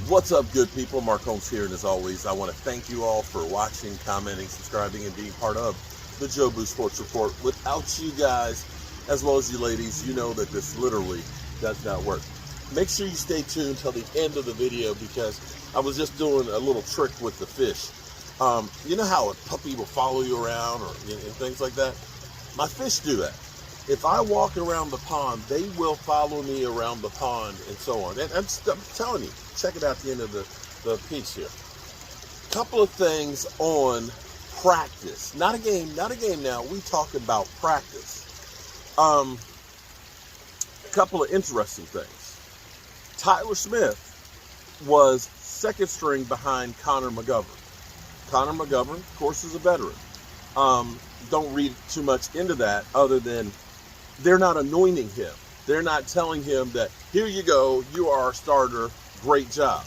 What's up, good people? Mark Holmes here, and as always, I want to thank you all for watching, commenting, subscribing, and being part of the Jobu Sports Report. Without you guys, as well as you ladies, you know that this literally does not work. Make sure you stay tuned till the end of the video, because I was just doing a little trick with the fish. You know how a puppy will follow you around and things like that? My fish do that. If I walk around the pond, they will follow me around the pond and so on. And I'm telling you, check it out at the end of the piece here. Couple of things on practice. Not a game now. We talk about practice. Couple of interesting things. Tyron Smiths was second string behind Connor McGovern. Connor McGovern, of course, is a veteran. Don't read too much into that other than they're not anointing him. They're not telling him that, here you go, you are our starter, great job.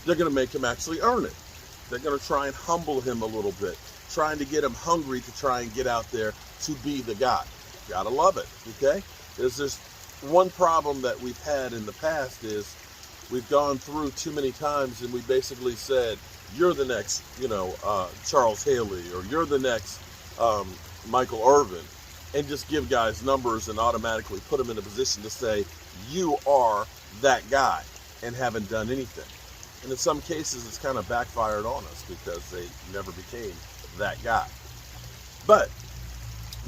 They're going to make him actually earn it. They're going to try and humble him a little bit, trying to get him hungry to try and get out there to be the guy. Gotta love it, okay? There's just one problem that we've had in the past is we've gone through too many times and we basically said, you're the next, Charles Haley, or you're the next Michael Irvin, and just give guys numbers and automatically put them in a position to say, you are that guy, and haven't done anything. And in some cases, it's kind of backfired on us because they never became that guy. But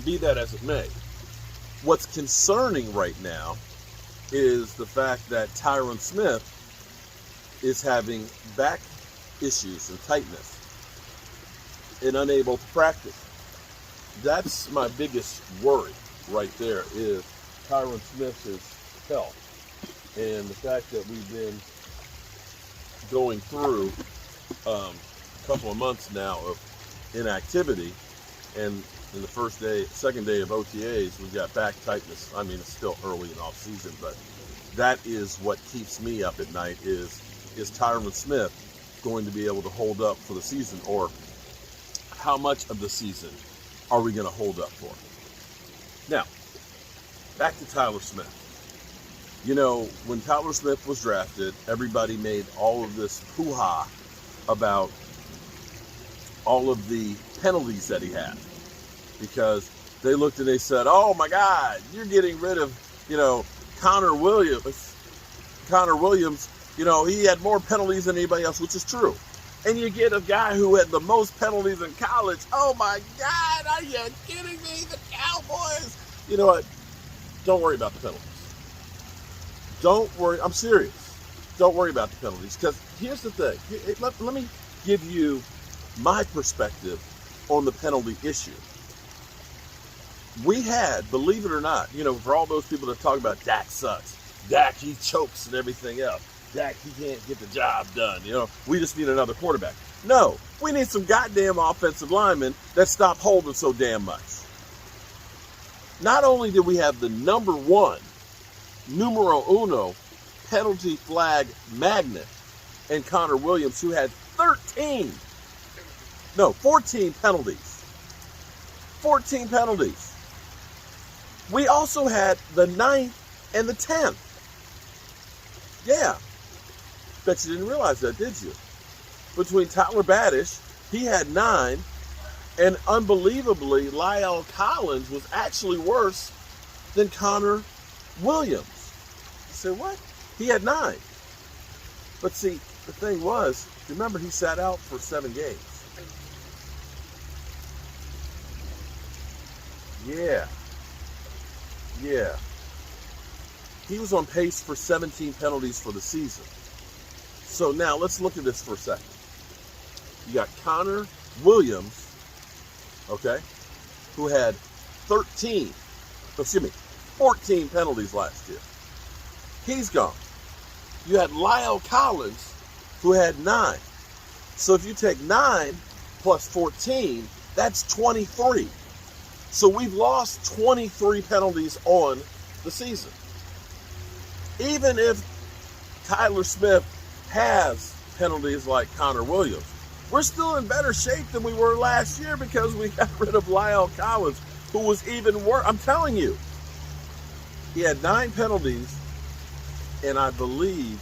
be that as it may, what's concerning right now is the fact that Tyron Smith is having back issues and tightness and unable to practice. That's my biggest worry right there, is Tyron Smiths' health. And the fact that we've been going through a couple of months now of inactivity, and in the second day of OTAs, we've got back tightness. I mean, it's still early in off season, but that is what keeps me up at night, is Tyron Smith going to be able to hold up for the season, or how much of the season are we going to hold up for? Now, back to Tyron Smith. When Tyron Smith was drafted, everybody made all of this hoo-ha about all of the penalties that he had, because they looked and they said, oh my God, you're getting rid of, Connor Williams. Connor Williams, he had more penalties than anybody else, which is true. And you get a guy who had the most penalties in college. Oh my God, are you kidding me? The Cowboys. You know what? Don't worry about the penalties. Don't worry. I'm serious. Don't worry about the penalties. Because here's the thing. Let me give you my perspective on the penalty issue. We had, believe it or not, for all those people that talk about Dak sucks, Dak, he chokes and everything else, Dak, he can't get the job done, we just need another quarterback. No, we need some goddamn offensive linemen that stop holding so damn much. Not only did we have the number one, numero uno, penalty flag magnet in Connor Williams, who had 14 penalties. 14 penalties. We also had the 9th and the 10th. Yeah. Bet you didn't realize that, did you? Between Tyler Badish, he had 9, and unbelievably, Lyle Collins was actually worse than Connor Williams. You say, what? He had 9. But see, the thing was, remember, he sat out for 7 games. Yeah. He was on pace for 17 penalties for the season. So now let's look at this for a second. You got Connor Williams, okay, who had 14 penalties last year. He's gone. You had Lyle Collins, who had 9. So if you take 9 plus 14, that's 23. So we've lost 23 penalties on the season. Even if Tyron Smith has penalties like Connor Williams, we're still in better shape than we were last year, because we got rid of Lyle Collins, who was even worse. I'm telling you, he had 9 penalties and I believe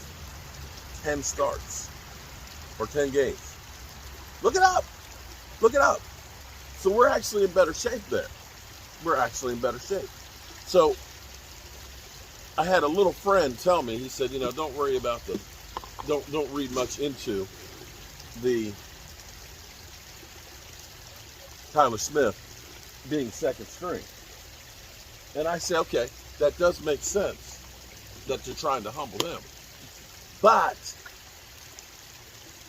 10 starts or 10 games. Look it up. Look it up. So we're actually in better shape there. We're actually in better shape. So I had a little friend tell me, he said, don't worry about don't read much into the Tyron Smith being second string. And I said, okay, that does make sense that you're trying to humble him. But,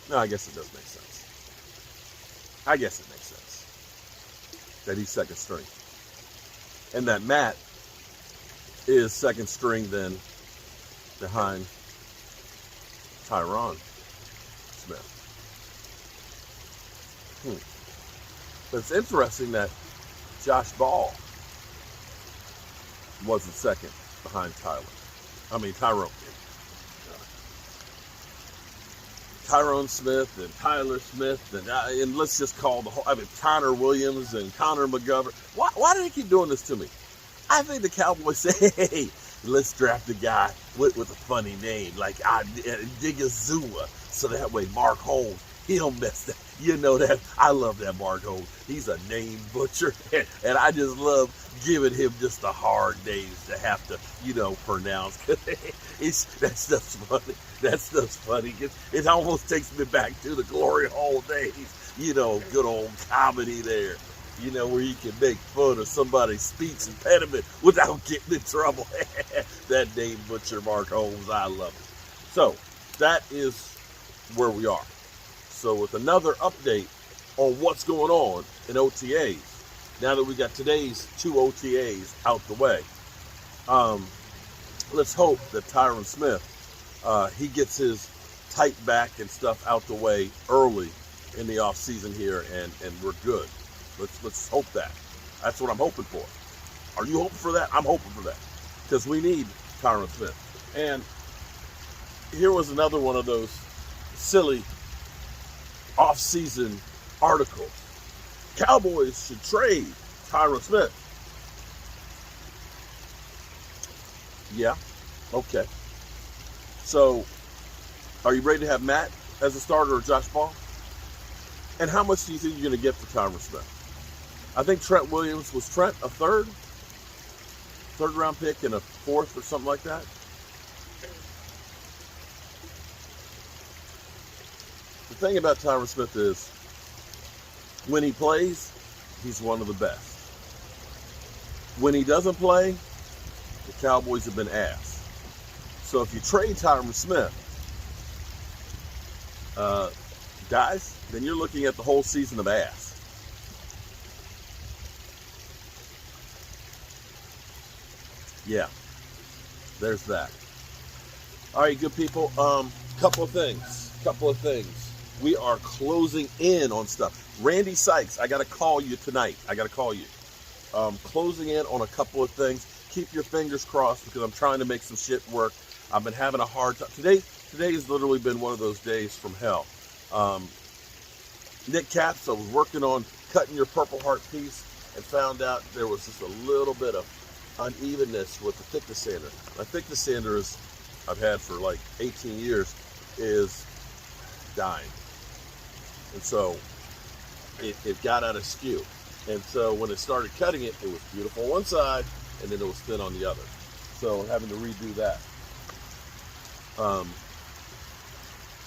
no, I guess it does make sense. I guess it makes sense that he's second string. And that Matt is second string then behind Tyron Smith. But it's interesting that Josh Ball wasn't second behind Tyrone. Tyron Smith and Tyler Smith and let's just call Connor Williams and Connor McGovern. Why do they keep doing this to me? I think the Cowboys say, hey, let's draft a guy with a funny name like Digazua, so that way Mark Holmes, he'll mess that. That I love that Mark Holmes. He's a name butcher, and I just love giving him just the hard names to have to, pronounce. That stuff's funny. That stuff's funny. It almost takes me back to the glory hole days. Good old comedy there. Where you can make fun of somebody's speech impediment without getting in trouble. That name butcher Mark Holmes, I love it. So that is where we are. So with another update on what's going on in OTAs, now that we got today's 2 OTAs out the way, let's hope that Tyron Smith, he gets his tight back and stuff out the way early in the off season here, and we're good. Let's hope that. That's what I'm hoping for. Are you hoping for that? I'm hoping for that, because we need Tyron Smith. And here was another one of those silly off-season articles. Cowboys should trade Tyron Smith. Yeah, okay. So, are you ready to have Matt as a starter or Josh Ball? And how much do you think you're going to get for Tyron Smith? I think Trent Williams, was Trent a third round pick and a fourth or something like that? The thing about Tyron Smith is, when he plays, he's one of the best. When he doesn't play, the Cowboys have been ass. So if you trade Tyron Smith, guys, then you're looking at the whole season of ass. Yeah, there's that. All right, good people. Couple of things. We are closing in on stuff. Randy Sykes, I got to call you tonight. Closing in on a couple of things. Keep your fingers crossed, because I'm trying to make some shit work. I've been having a hard time. Today has literally been one of those days from hell. Nick Capps, I was working on cutting your Purple Heart piece and found out there was just a little bit of unevenness with the thickness sander. My thickness sander I've had for like 18 years is dying. And so it got out of skew. And so when it started cutting it, it was beautiful on one side, and then it was thin on the other. So I'm having to redo that.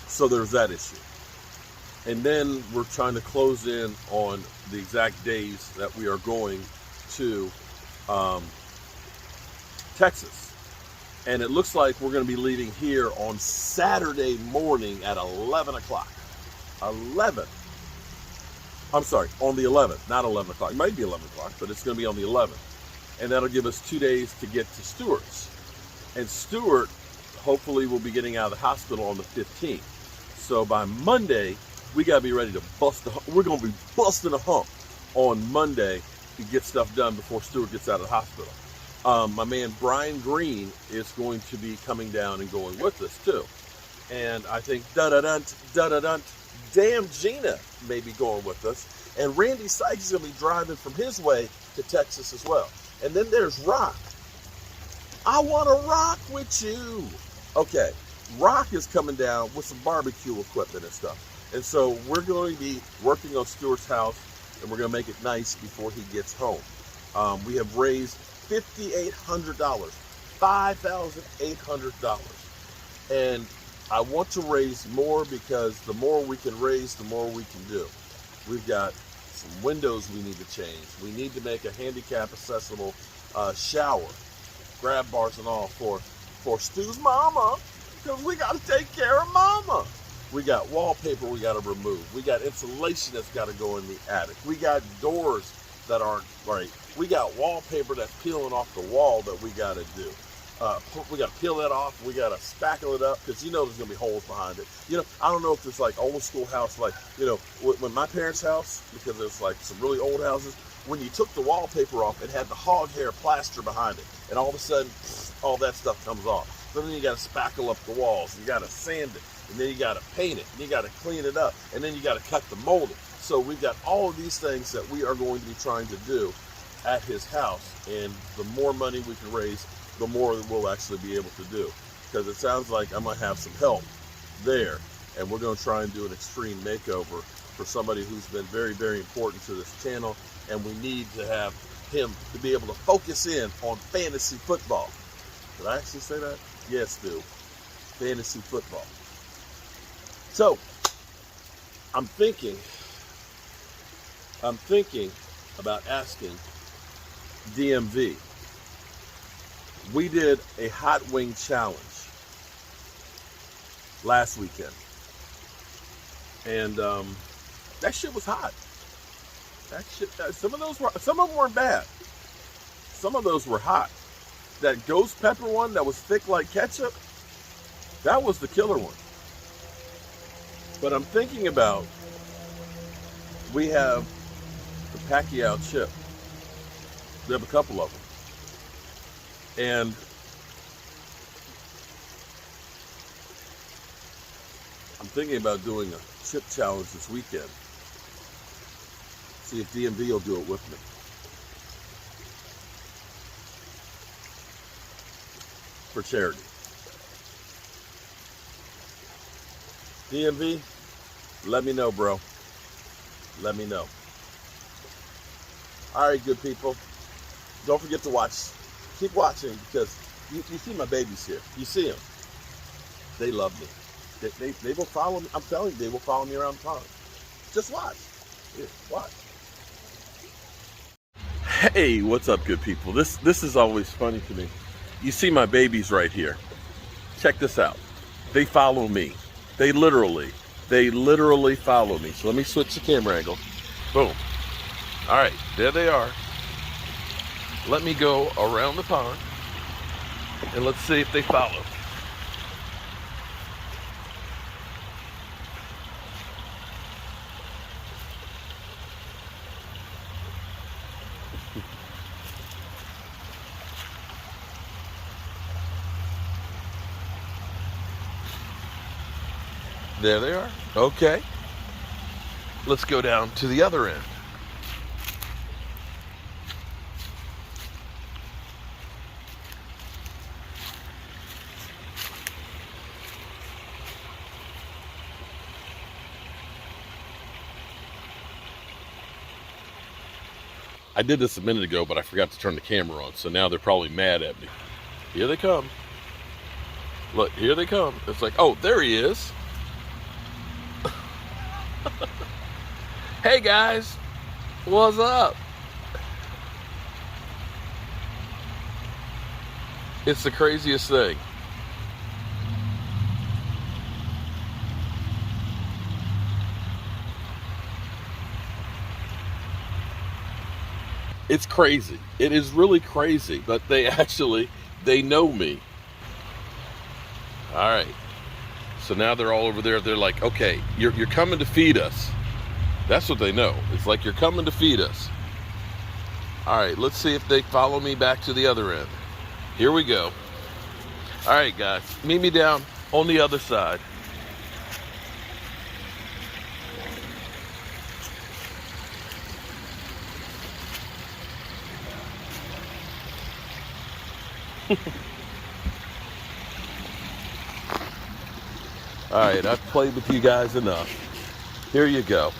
So there's that issue. And then we're trying to close in on the exact days that we are going to Texas. And it looks like we're going to be leaving here on Saturday morning at 11 o'clock. 11. I'm sorry, on the 11th, not 11 o'clock. It might be 11 o'clock, but it's going to be on the 11th. And that'll give us 2 days to get to Stewart's. And Stewart, hopefully, will be getting out of the hospital on the 15th. So by Monday, we got to be ready to we're going to be busting a hump on Monday to get stuff done before Stewart gets out of the hospital. My man Brian Green is going to be coming down and going with us too. And I think damn Gina may be going with us. And Randy Sykes is going to be driving from his way to Texas as well. And then there's Rock. I want to rock with you. Okay, Rock is coming down with some barbecue equipment and stuff. And so we're going to be working on Stuart's house, and we're going to make it nice before he gets home. We have raised $5,800, $5,800. And I want to raise more because the more we can raise, the more we can do. We've got some windows we need to change. We need to make a handicap accessible shower, grab bars and all for Stu's mama, because we got to take care of mama. We got wallpaper we got to remove. We got insulation that's got to go in the attic. We got doors that aren't right. We got wallpaper that's peeling off the wall that we got to do. We got to peel that off. We got to spackle it up because you know there's going to be holes behind it. You know, I don't know if it's like old school house, like, you know, when my parents' house, because it's like some really old houses, when you took the wallpaper off, it had the hog hair plaster behind it. And all of a sudden, all that stuff comes off. So then you got to spackle up the walls. You got to sand it. And then you got to paint it. And you got to clean it up. And then you got to cut the molding. So we've got all of these things that we are going to be trying to do at his house. And the more money we can raise, the more we'll actually be able to do. Because it sounds like I'm going to have some help there. And we're going to try and do an extreme makeover for somebody who's been very, very important to this channel. And we need to have him to be able to focus in on fantasy football. Did I actually say that? Yes, dude. Fantasy football. So, I'm thinking about asking DMV. We did a hot wing challenge last weekend. And that shit was hot. That shit, some of them weren't bad. Some of those were hot. That ghost pepper one that was thick like ketchup, that was the killer one. But I'm thinking about, we have the Pacquiao chip. We have a couple of them. And I'm thinking about doing a chip challenge this weekend. See if DMV will do it with me. For charity. DMV, let me know, bro. Let me know. All right, good people. Don't forget to watch. Keep watching because you see my babies here. You see them. They love me. They will follow me. I'm telling you, they will follow me around the pond. Just watch. Yeah, watch. Hey, what's up, good people? This is always funny to me. You see my babies right here. Check this out. They follow me. They literally follow me. So let me switch the camera angle. Boom. All right, there they are. Let me go around the pond and let's see if they follow. There they are. Okay. Let's go down to the other end. I did this a minute ago, but I forgot to turn the camera on, so now they're probably mad at me. Here they come. Look, here they come. It's like, oh, there he is. Hey guys, what's up? It's the craziest thing. It's crazy. It is really crazy, but they know me. All right. So now they're all over there. They're like, okay, you're coming to feed us. That's what they know. It's like, you're coming to feed us. All right, let's see if they follow me back to the other end. Here we go. All right, guys, meet me down on the other side. All right, I've played with you guys enough. Here you go.